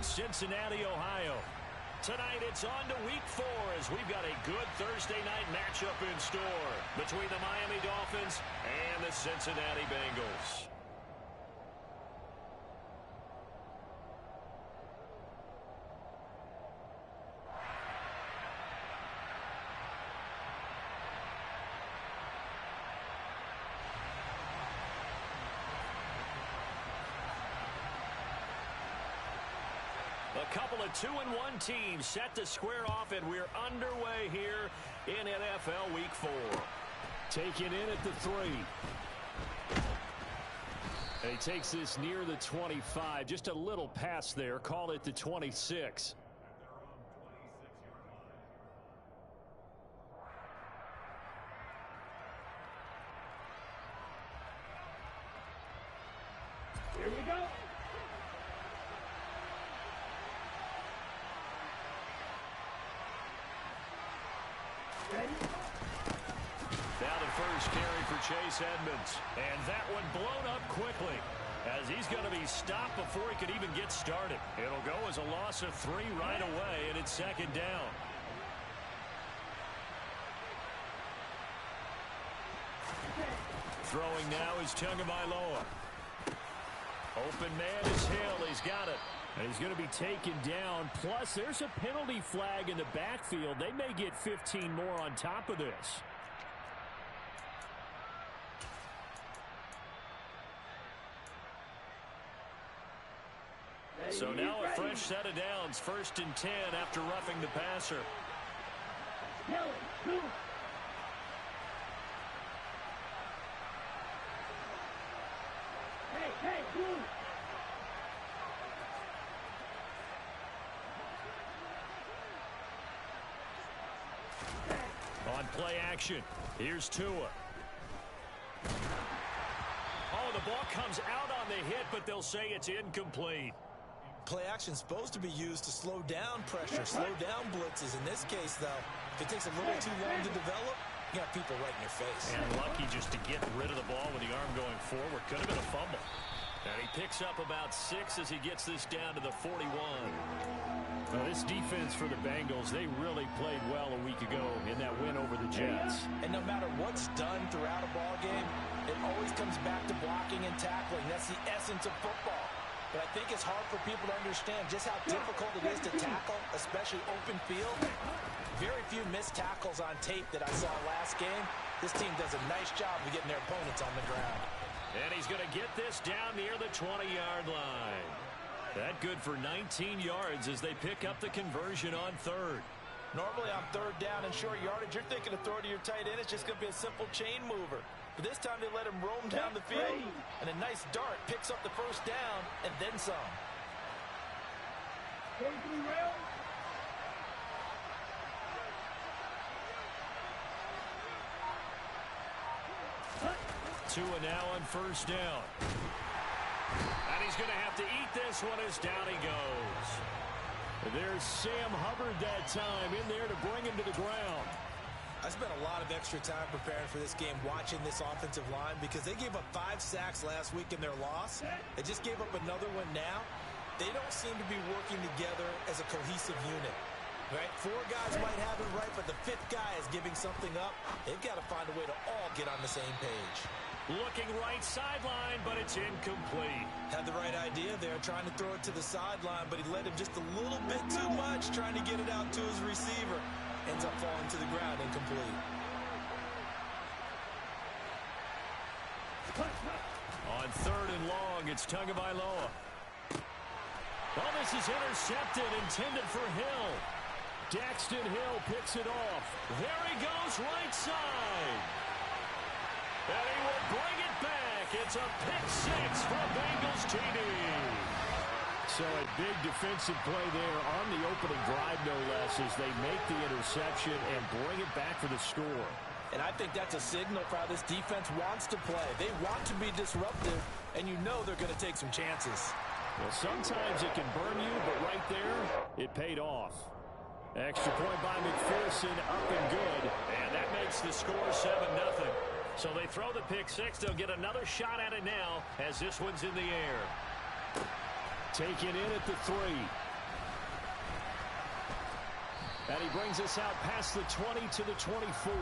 in Cincinnati, Ohio. Tonight it's on to week 4 as we've got a good Thursday night matchup in store between the Miami Dolphins and the Cincinnati Bengals. A couple of 2-1 teams set to square off, and we're underway here in NFL Week 4. Taken in at the 3. And he takes this near the 25. Just a little pass there. Call it the 26. Here we go. Now the first carry for Chase Edmonds. And that one blown up quickly as he's going to be stopped before he could even get started. It'll go as a loss of 3 right away, and it's second down. Throwing now is Tagovailoa. Open man is Hill. He's got it. And he's going to be taken down. Plus, there's a penalty flag in the backfield. They may get 15 more on top of this. So now a fresh set of downs. 1st and 10 after roughing the passer. On play action, here's Tua. Oh, the ball comes out on the hit, but they'll say it's incomplete. Play action is supposed to be used to slow down pressure, slow down blitzes. In this case, though, if it takes a little too long to develop, you got people right in your face. And lucky just to get rid of the ball with the arm going forward. Could have been a fumble. And he picks up about 6 as he gets this down to the 41. Well, this defense for the Bengals, they really played well a week ago in that win over the Jets. And no matter what's done throughout a ball game, it always comes back to blocking and tackling. That's the essence of football. But I think it's hard for people to understand just how difficult it is to tackle, especially open field. Very few missed tackles on tape that I saw last game. This team does a nice job of getting their opponents on the ground. And he's going to get this down near the 20-yard line. That good for 19 yards as they pick up the conversion on 3rd. Normally on 3rd down and short yardage, you're thinking of throwing to your tight end. It's just going to be a simple chain mover. But this time they let him roam down the field, and a nice dart picks up the 1st down and then some. Tua now on 1st down. And he's going to have to eat this one as down he goes. There's Sam Hubbard that time in there to bring him to the ground. I spent a lot of extra time preparing for this game, watching this offensive line, because they gave up 5 sacks last week in their loss. They just gave up another one now. They don't seem to be working together as a cohesive unit. Right? 4 guys might have it right, but the 5th guy is giving something up. They've got to find a way to all get on the same page. Looking right sideline, but it's incomplete. Had the right idea there, trying to throw it to the sideline, but he led him just a little bit too much, trying to get it out to his receiver. Ends up falling to the ground, incomplete. On 3rd and long, it's Tagovailoa. Oh, this is intercepted, intended for Hill. Daxton Hill picks it off. There he goes, right side. And he will bring it back. It's a pick-6 for Bengals TD. So a big defensive play there on the opening drive, no less, as they make the interception and bring it back for the score. And I think that's a signal for how this defense wants to play. They want to be disruptive, and you know they're going to take some chances. Well, sometimes it can burn you, but right there, it paid off. Extra point by McPherson, up and good. And that makes the score 7-0. So they throw the pick-6. They'll get another shot at it now as this one's in the air. Taken in at the 3. And he brings us out past the 20 to the 24.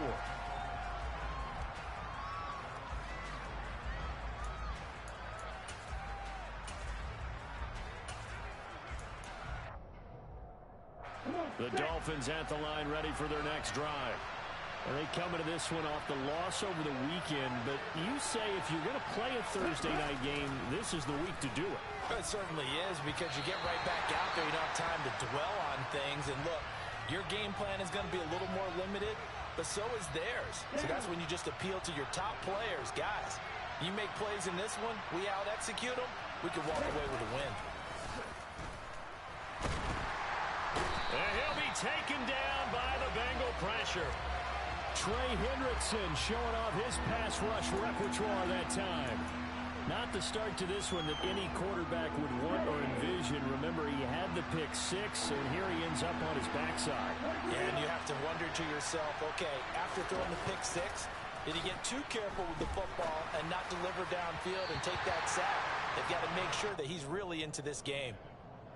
The Dolphins at the line ready for their next drive. And they come into this one off the loss over the weekend. But you say if you're going to play a Thursday night game, this is the week to do it. It certainly is, because you get right back out there. You don't have time to dwell on things. And look, your game plan is going to be a little more limited, but so is theirs. So that's when you just appeal to your top players. Guys, you make plays in this one, we out-execute them, we can walk away with a win. And he'll be taken down by the Bengal pressure. Trey Hendrickson showing off his pass rush repertoire that time. Not the start to this one that any quarterback would want or envision. Remember, he had the pick six, and here he ends up on his backside. And you have to wonder to yourself, okay, after throwing the pick six, did he get too careful with the football and not deliver downfield and take that sack? They've got to make sure that he's really into this game.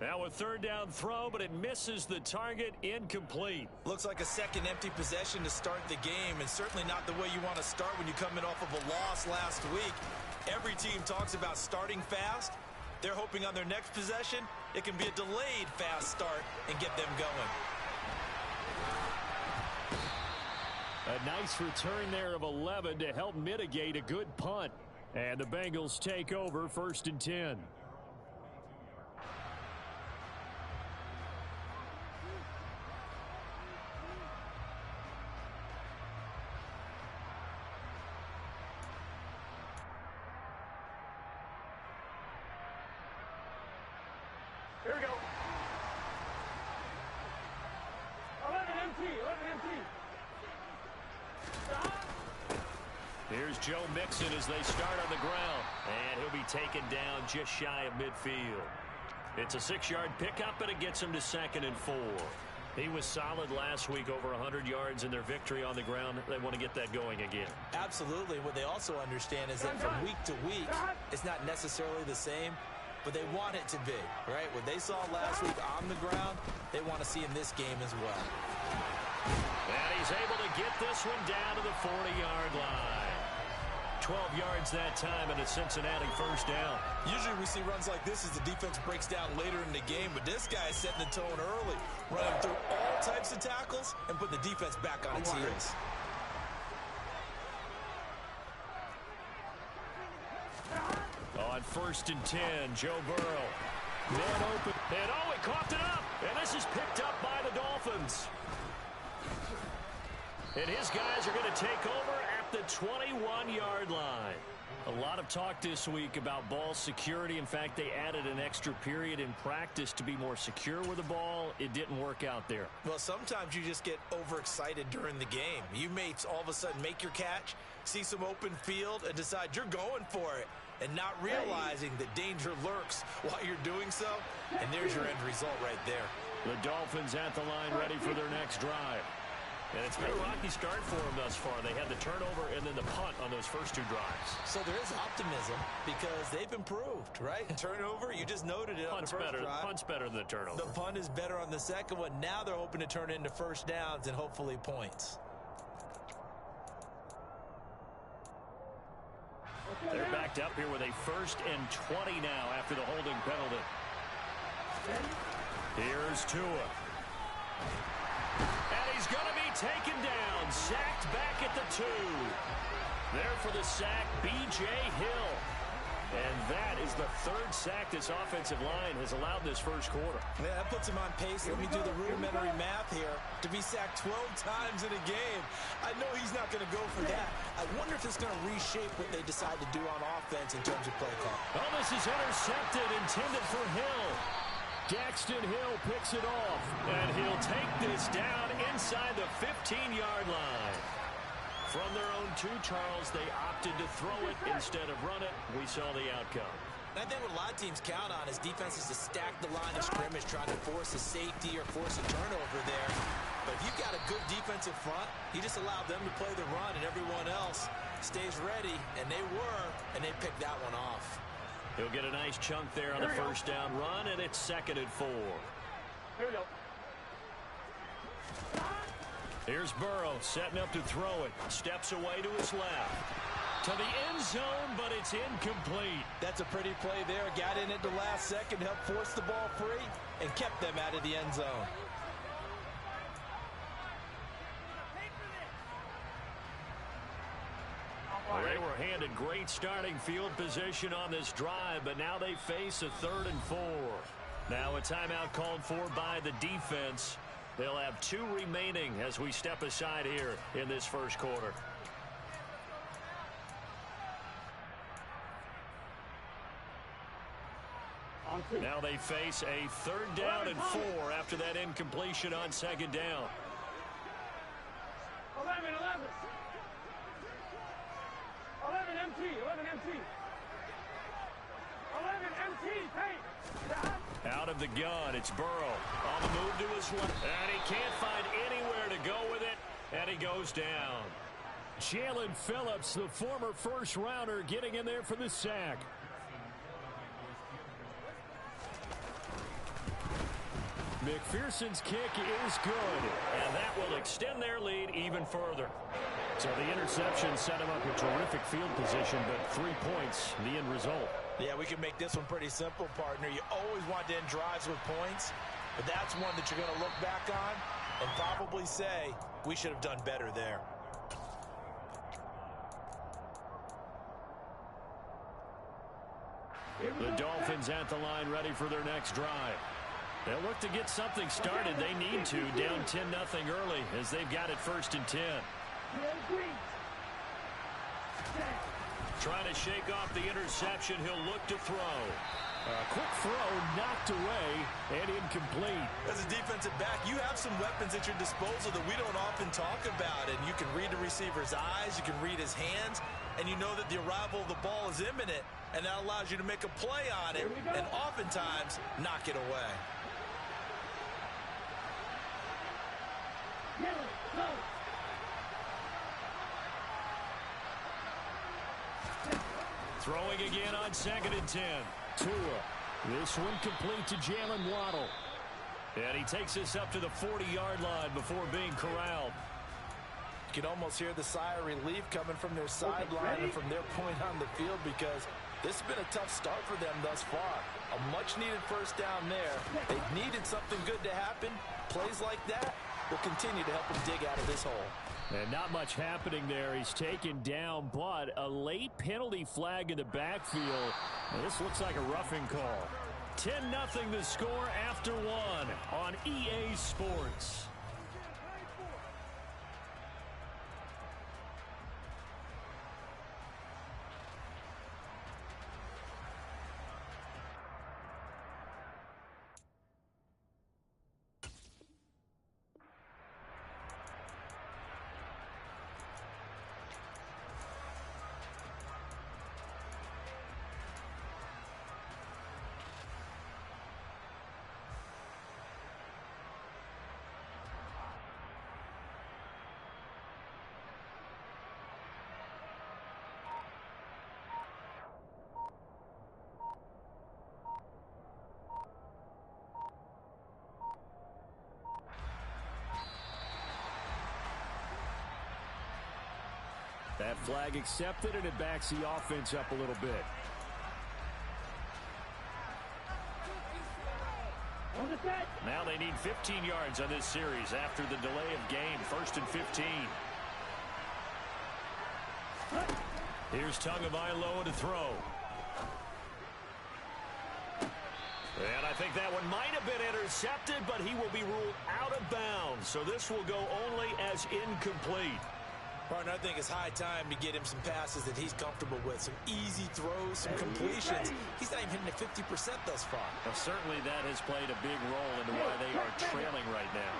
Now a third down throw, but it misses the target. Incomplete. Looks like a second empty possession to start the game, and certainly not the way you want to start when you come in off of a loss last week. Every team talks about starting fast. They're hoping on their next possession, it can be a delayed fast start and get them going. A nice return there of 11 to help mitigate a good punt. And the Bengals take over 1st and 10. Here we go. 11 empty. Stop. Here's Joe Mixon as they start on the ground. And he'll be taken down just shy of midfield. It's a 6-yard pickup, and it gets him to 2nd and 4. He was solid last week, over 100 yards in their victory on the ground. They want to get that going again. Absolutely. What they also understand is that from week to week, it's not necessarily the same, but they want it to be, right? What they saw last week on the ground, they want to see in this game as well. And he's able to get this one down to the 40-yard line. 12 yards that time, and a Cincinnati first down. Usually we see runs like this as the defense breaks down later in the game, but this guy is setting the tone early, running through all types of tackles and putting the defense back on its heels. On 1st and 10, Joe Burrow. Man open. And he coughed it up. And this is picked up by the Dolphins. And his guys are going to take over at the 21-yard line. A lot of talk this week about ball security. In fact, they added an extra period in practice to be more secure with the ball. It didn't work out there. Well, sometimes you just get overexcited during the game. You may all of a sudden make your catch, see some open field, and decide you're going for it, and not realizing that danger lurks while you're doing so. And there's your end result right there. The Dolphins at the line ready for their next drive. And it's been a rocky start for them thus far. They had the turnover and then the punt on those first 2 drives. So there is optimism because they've improved, right? Turnover, you just noted it on the first drive. Punt's better than the turnover. The punt is better on the second one. Now they're hoping to turn it into first downs and hopefully points. They're backed up here with a 1st and 20 now after the holding penalty. Here's Tua. And he's going to be taken down, sacked back at the 2. There for the sack, B.J. Hill. And that is the 3rd sack this offensive line has allowed this first quarter. Yeah, that puts him on pace. Let me do the rudimentary math here. To be sacked 12 times in a game, I know he's not going to go for that. I wonder if it's going to reshape what they decide to do on offense in terms of play call. Oh, this is intercepted, intended for Hill. Daxton Hill picks it off. And he'll take this down inside the 15-yard line. From their own 2, Charles, they opted to throw it instead of run it. We saw the outcome. And I think what a lot of teams count on is defenses to stack the line of scrimmage, trying to force a safety or force a turnover there. But if you've got a good defensive front, you just allow them to play the run and everyone else stays ready, and they were, and they picked that one off. He'll get a nice chunk there on the first down run, and it's 2nd and 4. Here we go. Here's Burrow setting up to throw it. Steps away to his left. To the end zone, but it's incomplete. That's a pretty play there. Got in at the last second, helped force the ball free, and kept them out of the end zone. Well, they were handed great starting field position on this drive, but now they face a 3rd and 4. Now a timeout called for by the defense. They'll have 2 remaining as we step aside here in this first quarter. Now they face a 3rd down and 4 after that incompletion on 2nd down. 11 MT, 11 MT. 11 MT, hey. Out of the gun, it's Burrow. On the move to his left. And he can't find anywhere to go with it. And he goes down. Jalen Phillips, the former first-rounder, getting in there for the sack. McPherson's kick is good. And that will extend their lead even further. So the interception set him up a terrific field position, but 3 points, the end result. Yeah, we can make this one pretty simple, partner. You always want to end drives with points, but that's one that you're going to look back on and probably say, we should have done better there. The Dolphins at the line, ready for their next drive. They'll look to get something started. They need to, down 10-0 early as they've got it 1st and 10. Trying to shake off the interception. He'll look to throw. A quick throw knocked away and incomplete. As a defensive back, you have some weapons at your disposal that we don't often talk about. And you can read the receiver's eyes, you can read his hands, and you know that the arrival of the ball is imminent, and that allows you to make a play on it and oftentimes knock it away. Throwing again on 2nd and 10. Tua. This one complete to Jalen Waddle. And he takes us up to the 40-yard line before being corralled. You can almost hear the sigh of relief coming from their sideline and from their point on the field, because this has been a tough start for them thus far. A much-needed first down there. They've needed something good to happen. Plays like that will continue to help them dig out of this hole. And not much happening there. He's taken down, but a late penalty flag in the backfield. And this looks like a roughing call. 10-0 the score after 1 on EA Sports. That flag accepted, and it backs the offense up a little bit. Now they need 15 yards on this series after the delay of game. 1st and 15. Here's Tagovailoa to throw. And I think that one might have been intercepted, but he will be ruled out of bounds. So this will go only as incomplete. Partner, I think it's high time to get him some passes that he's comfortable with. Some easy throws, some completions. He's not even hitting at 50% thus far. Well, certainly that has played a big role into why they are trailing right now.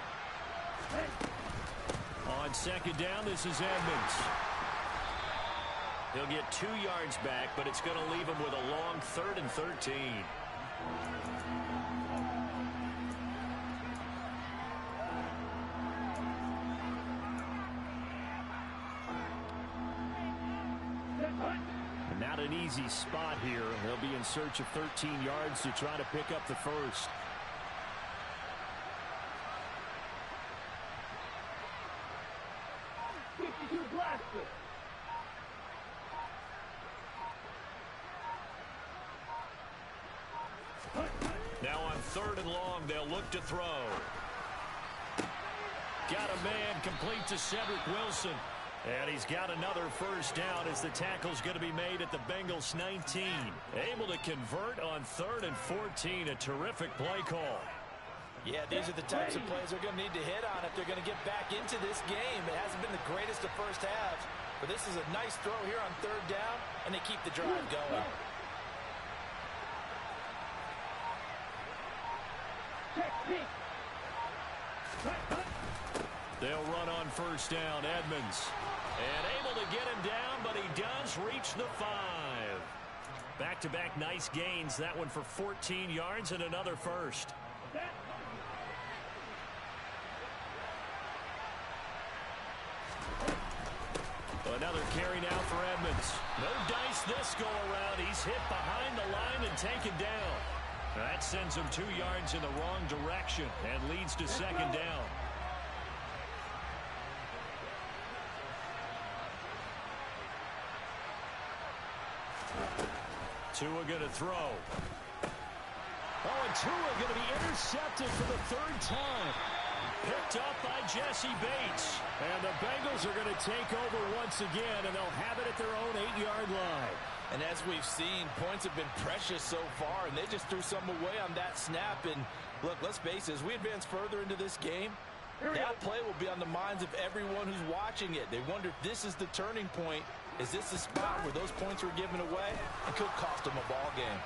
On 2nd down, this is Edmonds. He'll get 2 yards back, but it's going to leave him with a long 3rd and 13. Not an easy spot here. They'll be in search of 13 yards to try to pick up the first. Now on 3rd and long, they'll look to throw. Got a man complete to Cedric Wilson. And he's got another first down as the tackle's going to be made at the Bengals 19. Able to convert on 3rd and 14. A terrific play call. Yeah, these are the types of plays they're going to need to hit on if they're going to get back into this game. It hasn't been the greatest of first halves, but this is a nice throw here on 3rd down, and they keep the drive going. They'll run on first down, Edmonds. And able to get him down, but he does reach the 5. Back-to-back nice gains. That one for 14 yards and another first. Another carry now for Edmonds. No dice this go around. He's hit behind the line and taken down. That sends him 2 yards in the wrong direction and leads to 2nd down. Tua going to throw. Oh, and Tua going to be intercepted for the 3rd time. Picked up by Jesse Bates. And the Bengals are going to take over once again, and they'll have it at their own 8-yard line. And as we've seen, points have been precious so far, and they just threw some away on that snap. And look, let's face it, as we advance further into this game, that play will be on the minds of everyone who's watching it. They wonder if this is the turning point. Is this the spot where those points were given away? It could cost them a ball game.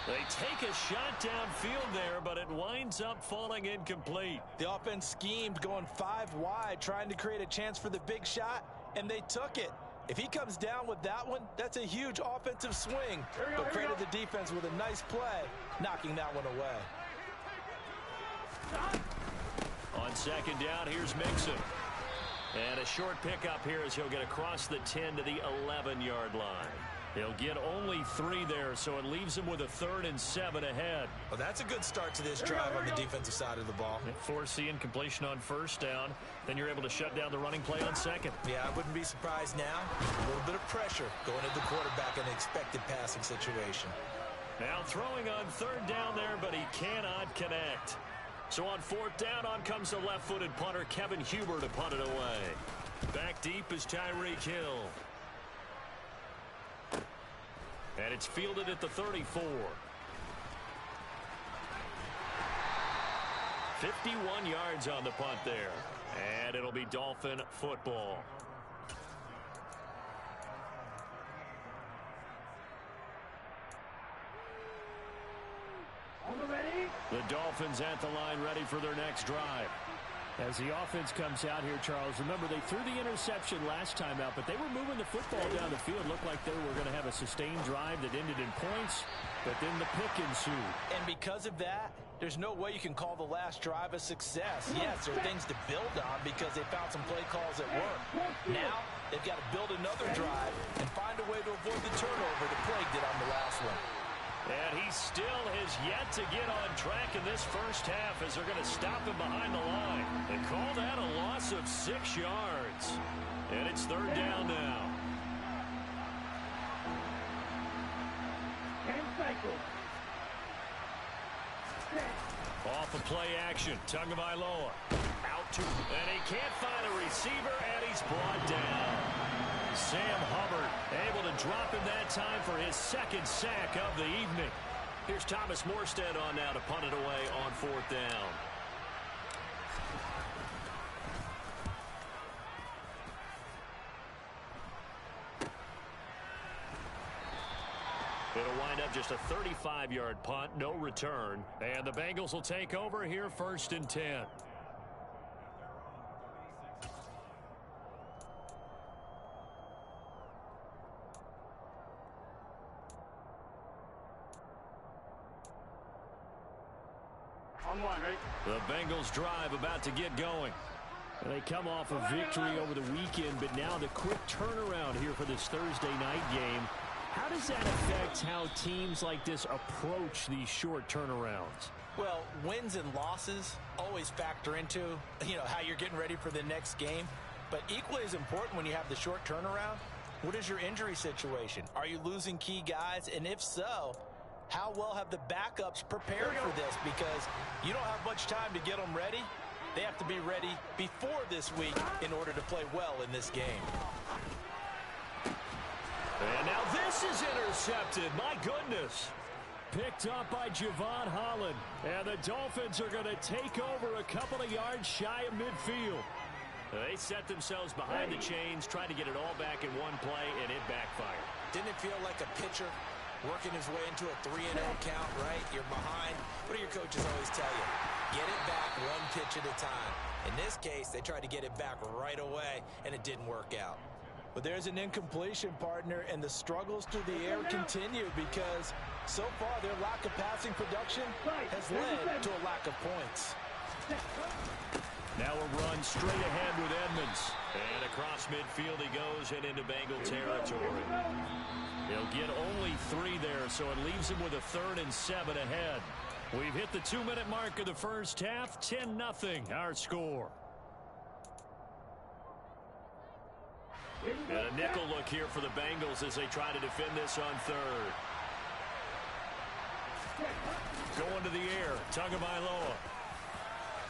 They take a shot downfield there, but it winds up falling incomplete. The offense schemed going 5 wide, trying to create a chance for the big shot, and they took it. If he comes down with that one, that's a huge offensive swing. But credit the defense with a nice play, knocking that one away. On 2nd down, here's Mixon. And a short pickup here as he'll get across the 10 to the 11-yard line. He'll get only 3 there, so it leaves him with a 3rd and 7 ahead. Well, that's a good start to this drive on the defensive side of the ball. Forcing completion on 1st down. Then you're able to shut down the running play on 2nd. Yeah, I wouldn't be surprised now. A little bit of pressure going at the quarterback in an expected passing situation. Now throwing on 3rd down there, but he cannot connect. So on 4th down, on comes the left-footed punter, Kevin Huber, to punt it away. Back deep is Tyreek Hill. And it's fielded at the 34. 51 yards on the punt there. And it'll be Dolphin football. The Dolphins at the line ready for their next drive. As the offense comes out here, Charles, remember they threw the interception last time out, but they were moving the football down the field. Looked like they were going to have a sustained drive that ended in points, but then the pick ensued. And because of that, there's no way you can call the last drive a success. Yes, there are things to build on because they found some play calls that work. Now, they've got to build another drive and find a way to avoid the turnover that plagued it on the last one. And he still has yet to get on track in this first half as they're going to stop him behind the line. They call that a loss of 6 yards. And it's 3rd down now. Off of play action, Tagovailoa out to, and he can't find a receiver, and he's brought down. Sam Hubbard able to drop him that time for his 2nd sack of the evening. Here's Thomas Morstead on now to punt it away on 4th down. It'll wind up just a 35-yard punt, no return. And the Bengals will take over here 1st and 10. The Bengals drive about to get going. And they come off a victory over the weekend, but now the quick turnaround here for this Thursday night game. How does that affect how teams like this approach these short turnarounds? Well, wins and losses always factor into, how you're getting ready for the next game. But equally as important when you have the short turnaround, what is your injury situation? Are you losing key guys? And if so, How well have the backups prepared for this? Because you don't have much time to get them ready. They have to be ready before this week in order to play well in this game. And now this is intercepted. My goodness. Picked up by Javon Holland. And the Dolphins are going to take over a couple of yards shy of midfield. They set themselves behind the chains, trying to get it all back in one play, and it backfired. Didn't it feel like a pitcher working his way into a 3-0 count, right? You're behind. What do your coaches always tell you? Get it back one pitch at a time. In this case, they tried to get it back right away, and it didn't work out. But there's an incompletion, partner, and the struggles through the air continue because so far their lack of passing production has led to a lack of points. Now a run straight ahead with Edmonds. And across midfield he goes and into Bengal territory. He'll get only 3 there, so it leaves him with a 3rd and 7 ahead. We've hit the 2-minute mark of the first half. 10-0 our score. And a nickel look here for the Bengals as they try to defend this on 3rd. Going to the air. Tagovailoa.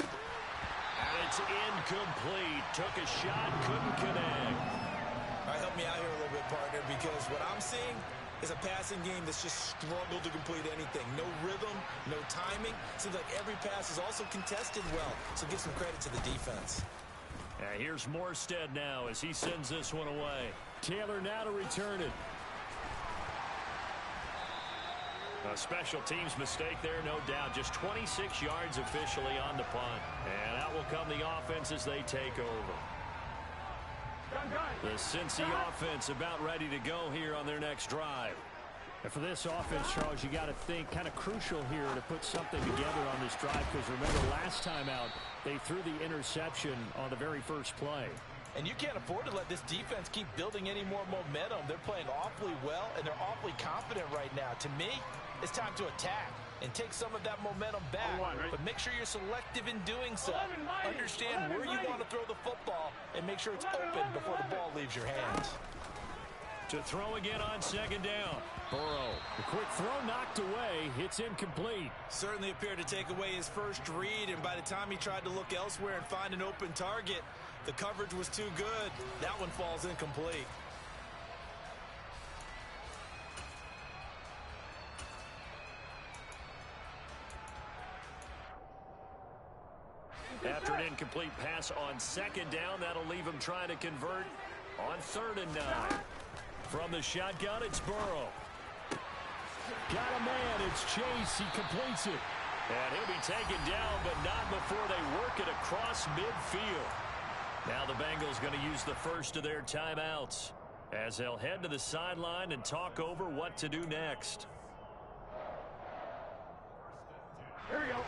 And it's incomplete. Took a shot, couldn't connect. All right, help me out here a little bit, partner, because what I'm seeing is a passing game that's just struggled to complete anything. No rhythm, no timing. Seems like every pass is also contested well, so give some credit to the defense. Here's Morstead now as he sends this one away. Taylor now to return it. A special teams mistake there, no doubt. Just 26 yards officially on the punt. And out will come the offense as they take over. The Cincy offense about ready to go here on their next drive. And for this offense, Charles, you got to think kind of crucial here to put something together on this drive because remember last time out they threw the interception on the very first play. And you can't afford to let this defense keep building any more momentum. They're playing awfully well, and they're awfully confident right now. To me, it's time to attack and take some of that momentum back. But make sure you're selective in doing so. Understand where you want to throw the football and make sure it's open before the ball leaves your hands. To throw again on 2nd down. Burrow, the quick throw knocked away. It's incomplete. Certainly appeared to take away his first read, and by the time he tried to look elsewhere and find an open target, the coverage was too good. That one falls incomplete. After an incomplete pass on 2nd down, that'll leave him trying to convert on 3rd and 9. From the shotgun, it's Burrow. Got a man, it's Chase, he completes it. And he'll be taken down, but not before they work it across midfield. Now the Bengals going to use the first of their timeouts as they'll head to the sideline and talk over what to do next. Here we go.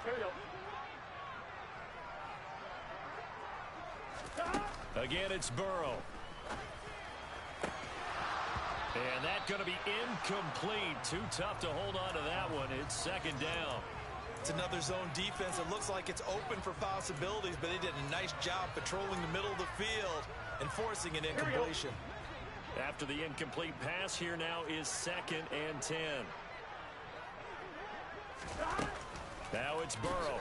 Here we go. Again, it's Burrow. And that's going to be incomplete. Too tough to hold on to that one. It's 2nd down. It's another zone defense. It looks like it's open for possibilities, but they did a nice job patrolling the middle of the field and forcing an incompletion. After the incomplete pass, here now is 2nd and 10. Now it's Burrow.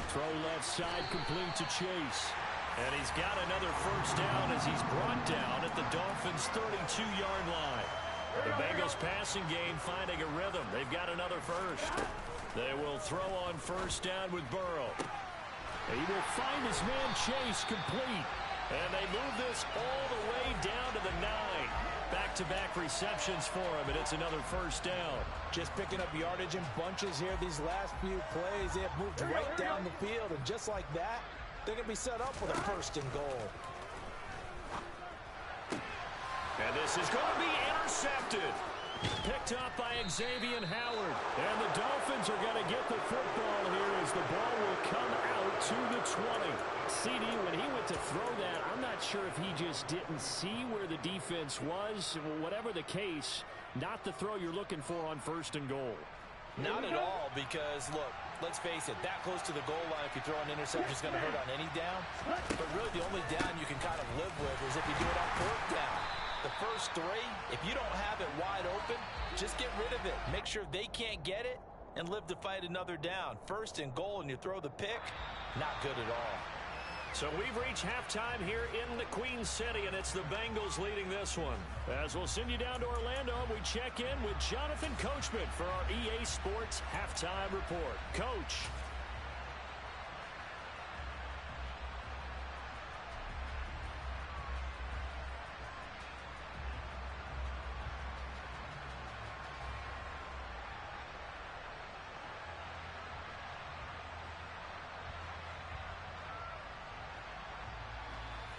Throw left side, complete to Chase. And he's got another first down as he's brought down at the Dolphins' 32-yard line. The Bengals passing game finding a rhythm. They've got another first. They will throw on 1st down with Burrow. He will find his man Chase complete. And they move this all the way down to the 9. Back-to-back receptions for him, and it's another first down. Just picking up yardage in bunches here these last few plays. They have moved right down the field, and just like that, they're going to be set up with a 1st and goal. And this is going to be intercepted. Picked up by Xavier Howard. And the Dolphins are going to get the football here as the ball will come out to the 20. CD, when he went to throw that, I'm not sure if he just didn't see where the defense was. Whatever the case, not the throw you're looking for on 1st and goal. Not at all, because, look, let's face it, that close to the goal line, if you throw an interception, is going to hurt on any down. But really, the only down you can kind of live with is if you do it on 4th down. The first three, if you don't have it wide open, just get rid of it. Make sure they can't get it and live to fight another down. First and goal, and you throw the pick, not good at all. So we've reached halftime here in the Queen City, and it's the Bengals leading this one. As we'll send you down to Orlando, we check in with Jonathan Coachman for our EA Sports Halftime Report. Coach.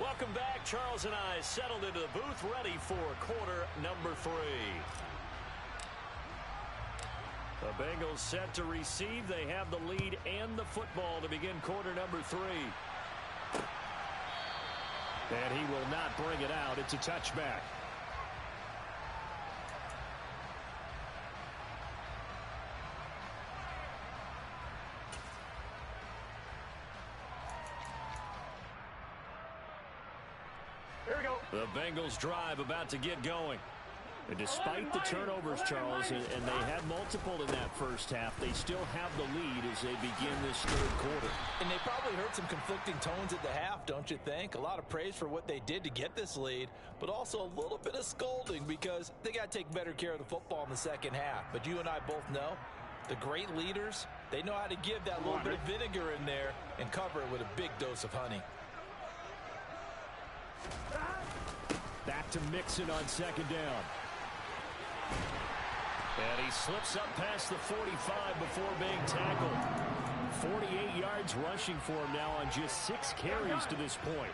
Welcome back. Charles and I settled into the booth, ready for quarter number 3. The Bengals set to receive. They have the lead and the football to begin quarter number 3. And he will not bring it out. It's a touchback. The Bengals drive about to get going. And despite the turnovers, Charles, and they had multiple in that first half, they still have the lead as they begin this third quarter. And they probably heard some conflicting tones at the half, don't you think? A lot of praise for what they did to get this lead, but also a little bit of scolding because they got to take better care of the football in the second half. But you and I both know the great leaders, they know how to give that little bit of vinegar in there and cover it with a big dose of honey. Back to Mixon on second down. And he slips up past the 45 before being tackled. 48 yards rushing for him now on just 6 carries to this point.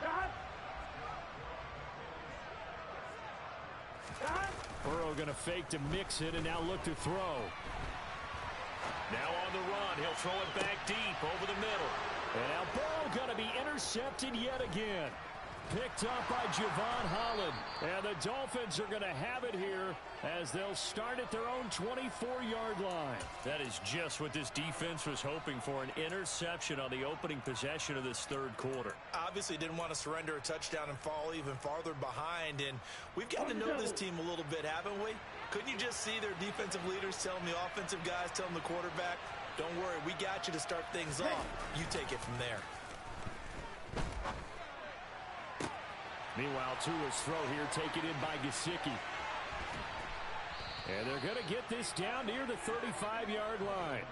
Burrow going to fake to Mixon and now look to throw. Now on the run. He'll throw it back deep over the middle. And now Burrow going to be intercepted yet again. Picked up by Javon Holland. And the Dolphins are going to have it here as they'll start at their own 24-yard line. That is just what this defense was hoping for, an interception on the opening possession of this third quarter. Obviously didn't want to surrender a touchdown and fall even farther behind. And we've got to know this team a little bit, haven't we? Couldn't you just see their defensive leaders telling the offensive guys, telling the quarterback, don't worry, we got you to start things off. You take it from there. Meanwhile, Tua's throw here taken in by Gesicki. And they're going to get this down near the 35-yard line.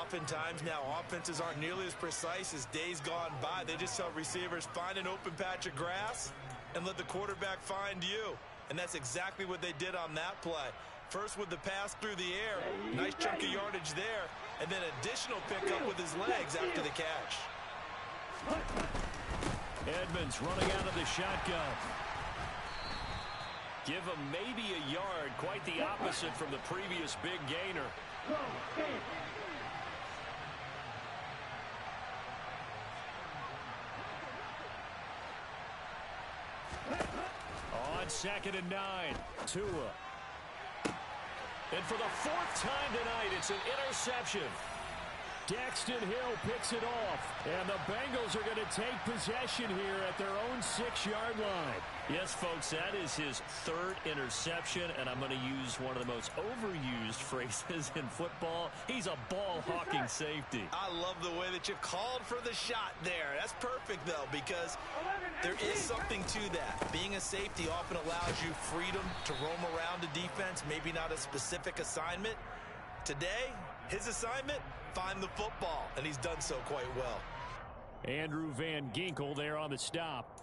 Oftentimes now, offenses aren't nearly as precise as days gone by. They just tell receivers, find an open patch of grass and let the quarterback find you. And that's exactly what they did on that play. First with the pass through the air, nice chunk of yardage there, and then additional pickup with his legs after the catch. Edmonds running out of the shotgun. Give him maybe a yard, quite the opposite from the previous big gainer. On 2nd and 9, Tua. And for the 4th time tonight, it's an interception. Daxton Hill picks it off, and the Bengals are going to take possession here at their own 6-yard line. Yes, folks, that is his 3rd interception, and I'm going to use one of the most overused phrases in football. He's a ball-hawking safety. I love the way that you called for the shot there. That's perfect, though, because there is something to that. Being a safety often allows you freedom to roam around the defense, maybe not a specific assignment. Today, his assignment, find the football, and he's done so quite well. Andrew Van Ginkel there on the stop.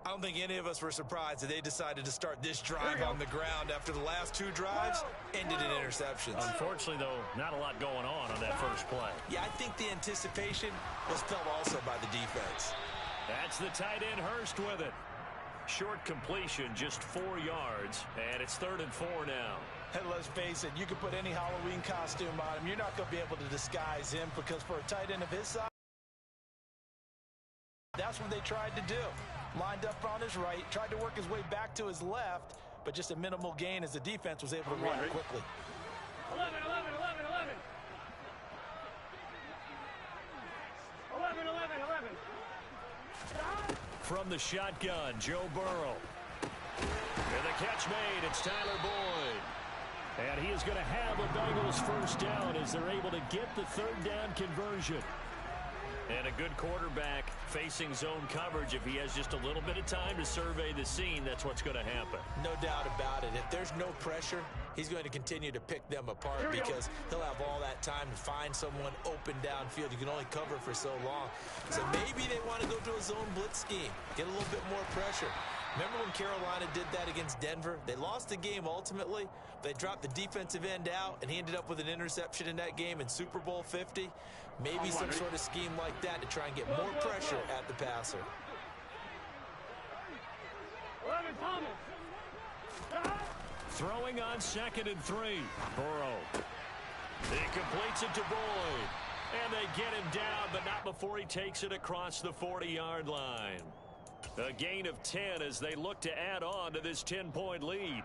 I don't think any of us were surprised that they decided to start this drive on the ground after the last 2 drives ended in interceptions. Unfortunately, though, not a lot going on that first play. Yeah, I think the anticipation was felt also by the defense. That's the tight end Hurst with it. Short completion, just 4 yards, and it's 3rd and 4 now. And let's face it, you can put any Halloween costume on him. You're not going to be able to disguise him because for a tight end of his size, that's what they tried to do. Lined up on his right, tried to work his way back to his left, but just a minimal gain as the defense was able to react quickly. 11, 11, 11, 11. From the shotgun, Joe Burrow. And the catch made. It's Tyler Boyd. And he is going to have a Bengals first down as they're able to get the third down conversion. And a good quarterback facing zone coverage. If he has just a little bit of time to survey the scene, that's what's going to happen. No doubt about it. If there's no pressure, he's going to continue to pick them apart because he'll have all that time to find someone open downfield. You can only cover for so long. So maybe they want to go to a zone blitz scheme, get a little bit more pressure. Remember when Carolina did that against Denver? They lost the game ultimately. They dropped the defensive end out, and he ended up with an interception in that game in Super Bowl 50. Maybe some sort of scheme like that to try and get more pressure at the passer. 11, Thomas. Throwing on 2nd and 3. Burrow. He completes it to Boyd. And they get him down, but not before he takes it across the 40-yard line. A gain of 10 as they look to add on to this 10-point lead.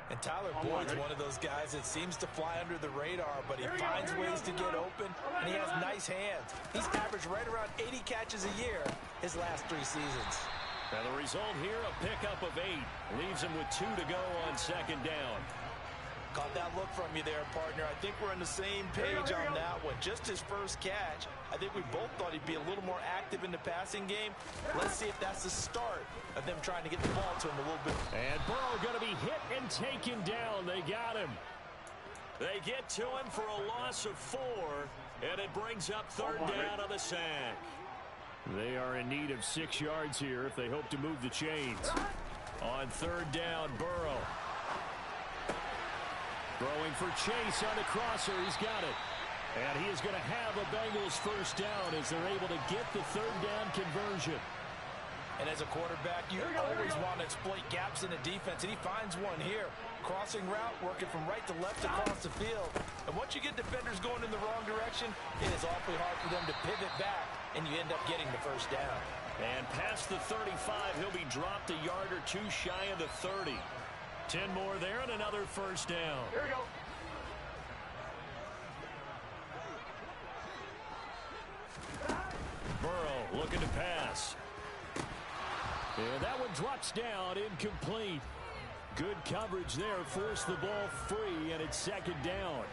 And Tyler Boyd's one of those guys that seems to fly under the radar, but he finds ways to get open, and he has nice hands. He's averaged right around 80 catches a year his last 3 seasons. And the result here, a pickup of 8. Leaves him with 2 to go on 2nd down. Caught that look from you there, partner. I think we're on the same page on that one. Just his first catch. I think we both thought he'd be a little more active in the passing game. Let's see if that's the start of them trying to get the ball to him a little bit. And Burrow going to be hit and taken down. They got him. They get to him for a loss of 4, and it brings up 3rd down on the sack. They are in need of 6 yards here if they hope to move the chains. On 3rd down, Burrow. Throwing for Chase on the crosser. He's got it. And he is going to have a Bengals first down as they're able to get the 3rd down conversion. And as a quarterback, you always want to exploit gaps in the defense, and he finds one here. Crossing route, working from right to left across the field. And once you get defenders going in the wrong direction, it is awfully hard for them to pivot back, and you end up getting the first down. And past the 35, he'll be dropped a yard or 2 shy of the 30. 10 more there and another first down. Here we go. Burrow looking to pass. And that one drops down, incomplete. Good coverage there, forced the ball free, and it's 2nd down.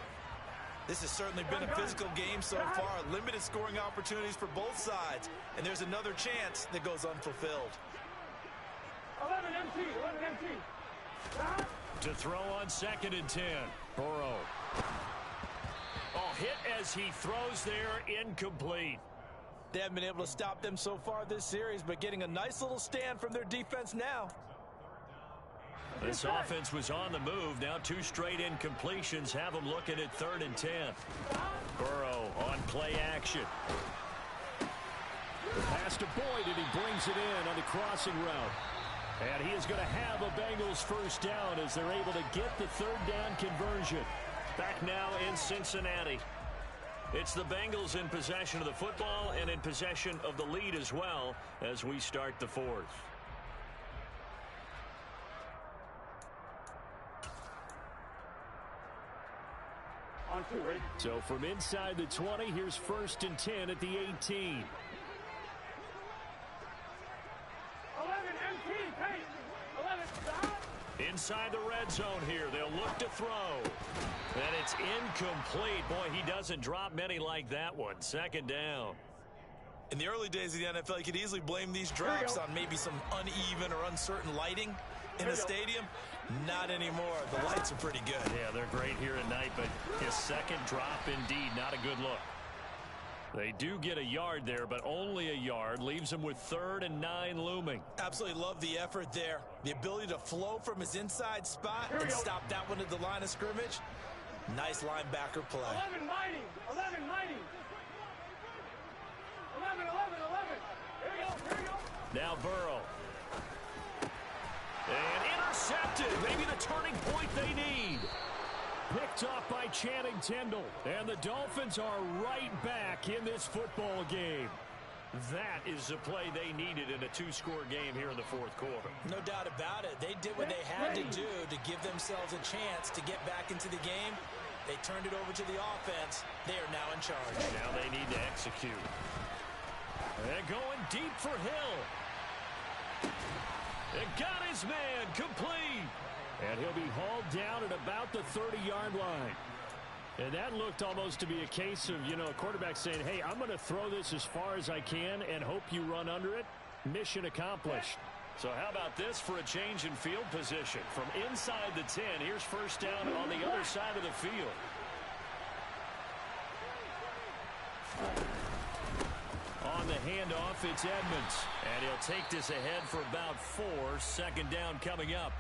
This has certainly been a physical game so far. Limited scoring opportunities for both sides. And there's another chance that goes unfulfilled. 11 MT, 11 MT. To throw on 2nd and 10. Burrow. Oh, hit as he throws there, incomplete. They haven't been able to stop them so far this series, but getting a nice little stand from their defense now. This offense was on the move. Now 2 straight incompletions have them looking at 3rd and 10. Burrow on play action. The pass to Boyd, and he brings it in on the crossing route. And he is going to have a Bengals first down as they're able to get the 3rd down conversion. Back now in Cincinnati. It's the Bengals in possession of the football and in possession of the lead as well as we start the 4th. On 2, ready? So from inside the 20, here's 1st and 10 at the 18. 11 MT, pace. 11, stop. Inside the red zone here. They'll look to throw. And it's incomplete. Boy, he doesn't drop many like that one. 2nd down. In the early days of the NFL, you could easily blame these drops on maybe some uneven or uncertain lighting in the stadium. Not anymore. The lights are pretty good. Yeah, they're great here at night, but his 2nd drop indeed not a good look. They do get a yard there, but only a yard. Leaves him with 3rd and 9 looming. Absolutely love the effort there. The ability to flow from his inside spot and stop that one at the line of scrimmage. Nice linebacker play. 11 mighty. 11 mighty. 11, 11, 11. Here we go. Here we go. Now Burrow. And intercepted. Maybe the turning point they need. Picked off by Channing Tindall. And the Dolphins are right back in this football game. That is the play they needed in a 2-score game here in the 4th quarter. No doubt about it. They did what they had to do to give themselves a chance to get back into the game. They turned it over to the offense. They are now in charge. Now they need to execute. And going deep for Hill. It got his man complete. And he'll be hauled down at about the 30-yard line. And that looked almost to be a case of, a quarterback saying, hey, I'm going to throw this as far as I can and hope you run under it. Mission accomplished. So how about this for a change in field position? From inside the 10, here's first down on the other side of the field. On the handoff, it's Edmonds. And he'll take this ahead for about 4. Second down coming up.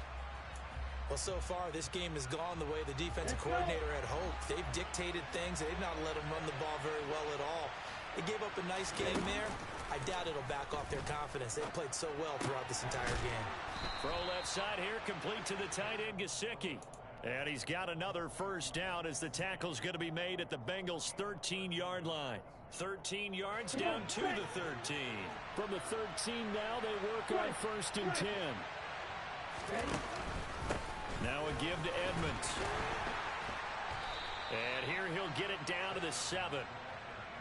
Well, so far, this game has gone the way the defensive coordinator had hoped. They've dictated things. They've not let them run the ball very well at all. They gave up a nice game there. I doubt it'll back off their confidence. They've played so well throughout this entire game. Throw left side here, complete to the tight end, Gesicki. And he's got another first down as the tackle's going to be made at the Bengals' 13-yard line. 13 yards down to the 13. From the 13 now, they work on first and 10. Now a give to Edmonds. And here he'll get it down to the 7.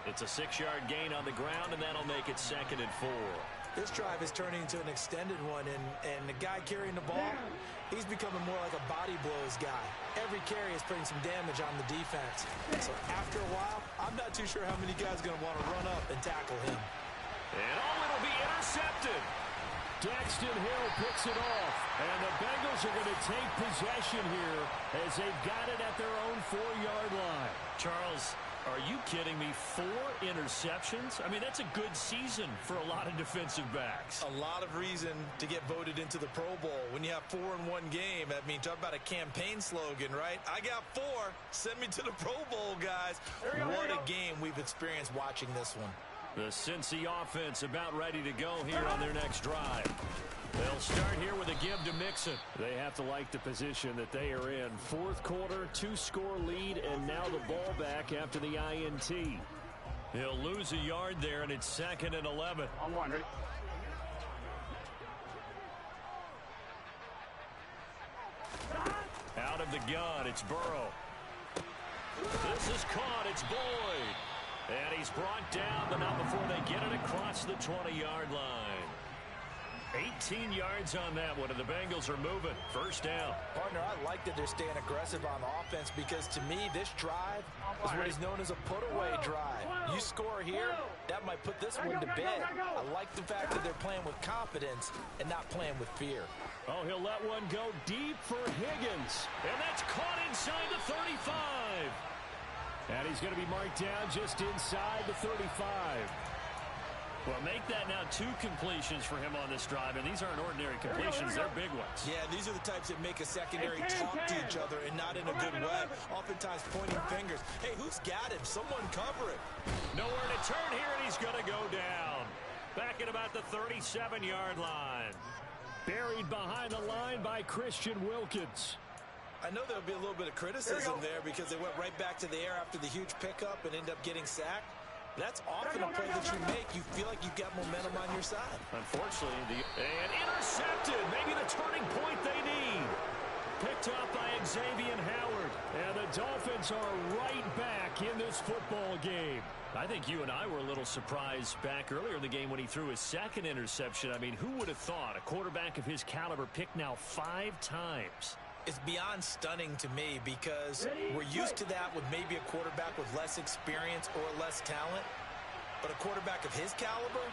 It's a 6-yard gain on the ground, and that'll make it second and 4. This drive is turning into an extended one, and the guy carrying the ball, he's becoming more like a body blows guy. Every carry is putting some damage on the defense. So after a while, I'm not too sure how many guys are going to want to run up and tackle him. And it'll be intercepted. Daxton Hill picks it off, and the Bengals are going to take possession here as they've got it at their own 4-yard line. Charles, are you kidding me? 4 interceptions? I mean, that's a good season for a lot of defensive backs. A lot of reason to get voted into the Pro Bowl. When you have 4 in one game, I mean, talk about a campaign slogan, right? I got 4. Send me to the Pro Bowl, guys. What a game we've experienced watching this one. The Cincy offense about ready to go here on their next drive. They'll start here with a give to Mixon. They have to like the position that they are in. Fourth quarter, 2-score lead, and now the ball back after the INT. He'll lose a yard there, and it's second and 11. I'm wondering. Out of the gun, it's Burrow. This is caught, it's Boyd. And he's brought down, but not before they get it across the 20-yard line. 18 yards on that one, and the Bengals are moving. First down. Partner, I like that they're staying aggressive on offense because, to me, this drive is what is known as a put-away drive. You score here, that might put this one to bed. I like the fact that they're playing with confidence and not playing with fear. Oh, he'll let one go deep for Higgins. And that's caught inside the 35. And he's going to be marked down just inside the 35. Well, make that now 2 completions for him on this drive, and these aren't ordinary completions. They're big ones. Yeah, these are the types that make a secondary talk to each other and not in a good way. Oftentimes pointing fingers. Hey, who's got him? Someone cover it. Nowhere to turn here, and he's going to go down. Back at about the 37-yard line. Buried behind the line by Christian Wilkins. I know there'll be a little bit of criticism there because they went right back to the air after the huge pickup and ended up getting sacked. That's often a play that you make. You feel like you've got momentum on your side. Unfortunately, and intercepted. Maybe the turning point they need. Picked up by Xavier Howard. And the Dolphins are right back in this football game. I think you and I were a little surprised back earlier in the game when he threw his second interception. I mean, who would have thought a quarterback of his caliber picked now 5 times? It's beyond stunning to me because we're used to that with maybe a quarterback with less experience or less talent. But a quarterback of his caliber,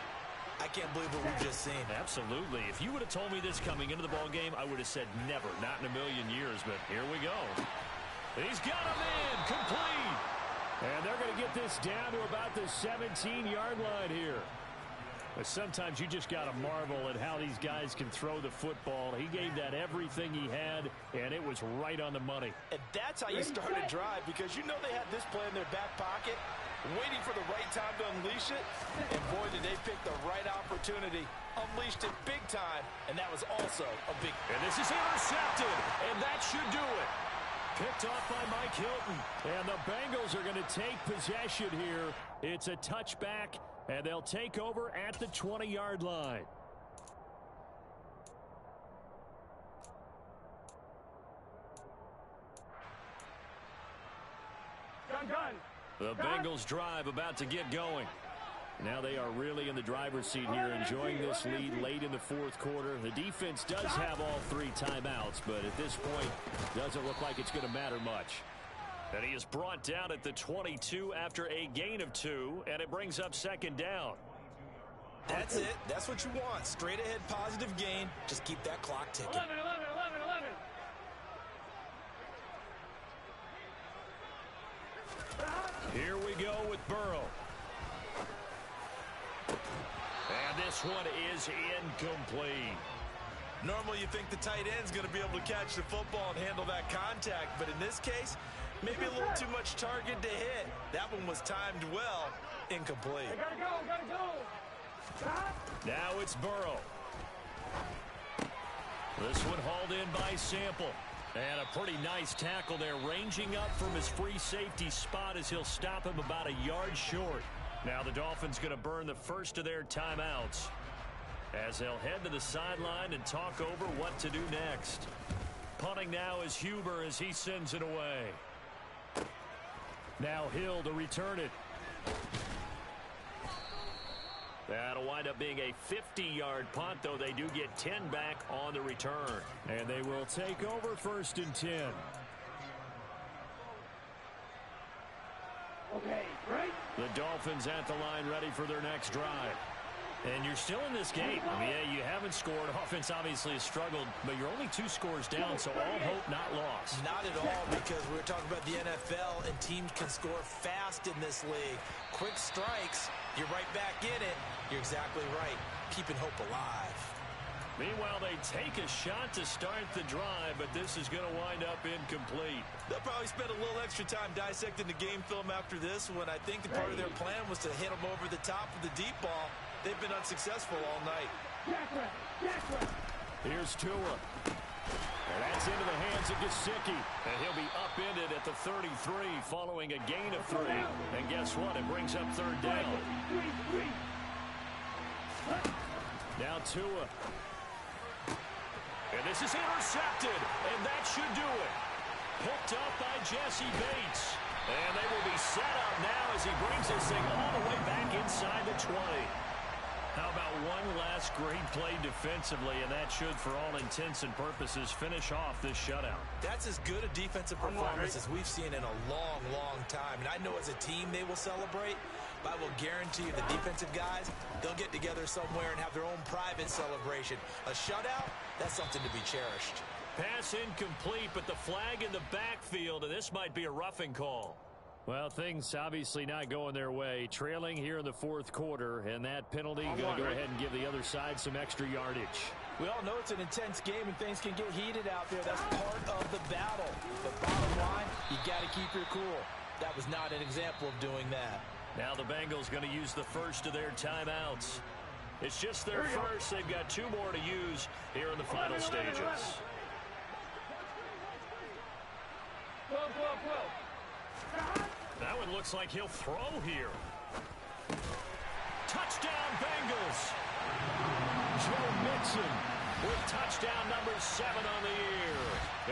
I can't believe what we've just seen. Absolutely. If you would have told me this coming into the ball game, I would have said never, not in a million years. But here we go. He's got him in, complete. And they're going to get this down to about the 17-yard line here. But sometimes you just got to marvel at how these guys can throw the football. He gave that everything he had, and it was right on the money. And that's how you start a drive, because you know they had this play in their back pocket, waiting for the right time to unleash it. And boy, did they pick the right opportunity. Unleashed it big time, and that was also a big... And this is intercepted, and that should do it. Picked off by Mike Hilton. And the Bengals are going to take possession here. It's a touchback, and they'll take over at the 20-yard line. Gun. The Bengals drive about to get going. Now they are really in the driver's seat here, enjoying this lead late in the fourth quarter. The defense does have all 3 timeouts, but at this point, doesn't look like it's going to matter much. And he is brought down at the 22 after a gain of 2, and it brings up second down. That's it. That's what you want. Straight ahead positive gain. Just keep that clock ticking. 11, 11, 11, 11. Here we go with Burrow. And this one is incomplete. Normally you think the tight end's going to be able to catch the football and handle that contact, but in this case, maybe a little too much target to hit. That one was timed well. Incomplete. They gotta go, gotta go. Now it's Burrow. This one hauled in by Sample. And a pretty nice tackle there, ranging up from his free safety spot as he'll stop him about a yard short. Now the Dolphins going to burn the first of their timeouts as they'll head to the sideline and talk over what to do next. Punting now is Huber as he sends it away. Now Hill to return it. That'll wind up being a 50-yard punt, though they do get 10 back on the return. And they will take over 1st and 10. Okay, right? The Dolphins at the line ready for their next drive. And you're still in this game. I mean, yeah, you haven't scored. Offense obviously has struggled, but you're only 2 scores down, so all hope not lost. Not at all, because we're talking about the NFL, and teams can score fast in this league. Quick strikes, you're right back in it. You're exactly right. Keeping hope alive. Meanwhile, they take a shot to start the drive, but this is going to wind up incomplete. They'll probably spend a little extra time dissecting the game film after this one. I think part of their plan was to hit them over the top of the deep ball. They've been unsuccessful all night. Here's Tua. And that's into the hands of Gesicki. And he'll be upended at the 33 following a gain of 3. And guess what? It brings up 3rd down. Now Tua. And this is intercepted. And that should do it. Picked up by Jesse Bates. And they will be set up now as he brings this thing all the way back inside the 20. How about one last great play defensively, and that should, for all intents and purposes, finish off this shutout. That's as good a defensive performance as we've seen in a long, long time. And I know as a team they will celebrate, but I will guarantee you the defensive guys, they'll get together somewhere and have their own private celebration. A shutout, that's something to be cherished. Pass incomplete, but the flag in the backfield, and this might be a roughing call. Well, things obviously not going their way. Trailing here in the fourth quarter, and that penalty going to go ahead and give the other side some extra yardage. We all know it's an intense game and things can get heated out there. That's part of the battle. But bottom line, you got to keep your cool. That was not an example of doing that. Now the Bengals going to use the first of their timeouts. It's just their first. They've got 2 more to use here in the final stages. That one looks like he'll throw here. Touchdown, Bengals. Joe Mixon With touchdown number 7 on the year.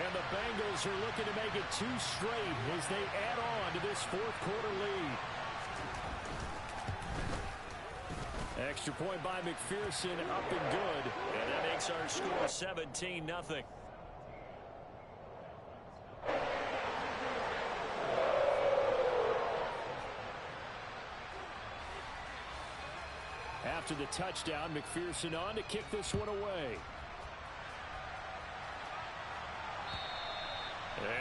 And the Bengals are looking to make it 2 straight as they add on to this fourth quarter lead. Extra point by McPherson, up and good. And that makes our score 17-0. After the touchdown, McPherson on to kick this one away.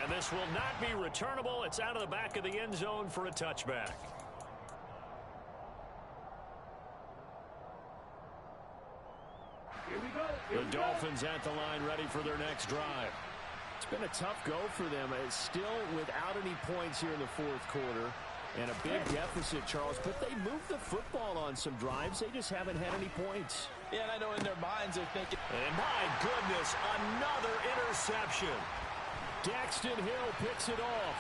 And this will not be returnable. It's out of the back of the end zone for a touchback. The Dolphins at the line ready for their next drive. It's been a tough go for them. It's still without any points here in the fourth quarter. And a big deficit, Charles. But they moved the football on some drives. They just haven't had any points. Yeah, and I know in their minds they're thinking. And my goodness, another interception. Daxton Hill picks it off.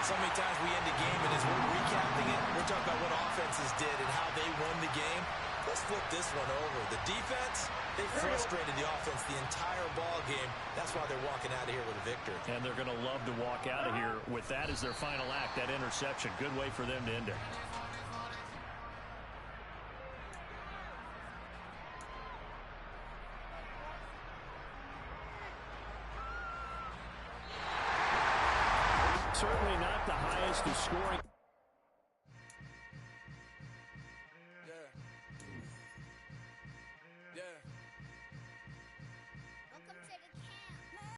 So many times we end a game, and as we're recapping it, we're talking about what offenses did and how they won the game. Let's flip this one over. The defense, they frustrated the offense the entire ball game. That's why they're walking out of here with a victory. And they're going to love to walk out of here with that as their final act, that interception. Good way for them to end it. Certainly not the highest of scoring.